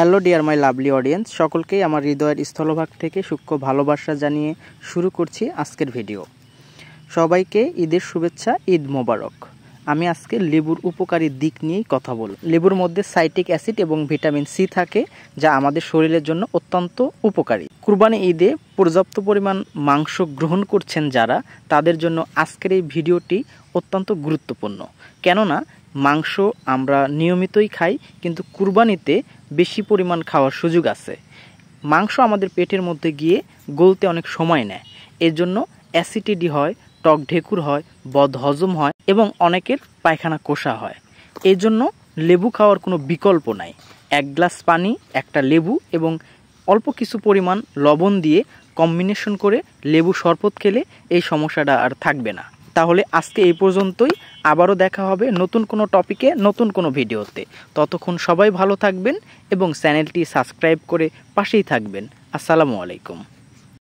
Hello dear my lovely audience, সকলকেই আমার হৃদয়ের স্থলভাগ থেকে সূক্ষ্ম ভালোবাসা জানিয়ে শুরু করছি আজকের ভিডিও। সবাইকে ঈদের শুভেচ্ছা, ঈদ মোবারক। আমি আজকে লেবুর উপকারী দিক নিয়েই কথা বলব। লেবুর মধ্যে সাইট্রিক অ্যাসিড এবং ভিটামিন সি থাকে, যা আমাদের শরীরের জন্য অত্যন্ত উপকারী। কুরবানি ঈদে পর্যাপ্ত পরিমাণ মাংস গ্রহণ করছেন যারা, তাদের জন্য আজকের এই ভিডিওটি অত্যন্ত গুরুত্বপূর্ণ। কেননা মাংস আমরা নিয়মিতই খাই, কিন্তু কুরবানিতে বেশি পরিমাণ খাওয়ার সুযোগ আছে। মাংস আমাদের পেটের মধ্যে গিয়ে গলতে অনেক সময় নেয়, এর জন্য অ্যাসিডিটি হয়, টক ঢেকুর হয়, বদহজম হয় এবং অনেকের পায়খানা কোষা হয়। এই জন্য লেবু খাওয়ার কোনো বিকল্প নাই। 1 গ্লাস পানি, একটা লেবু এবং অল্প কিছু পরিমাণ লবণ দিয়ে কম্বিনেশন করে লেবু শরবত খেলে এই সমস্যাটা আর থাকবে না। তাহলে আজকে এই পর্যন্তই, আবারও দেখা হবে নতুন কোনো টপিকে, নতুন কোনো ভিডিওতে। ততক্ষণ সবাই ভালো থাকবেন এবং চ্যানেলটি সাবস্ক্রাইব করে পাশেই থাকবেন। আসসালামু আলাইকুম।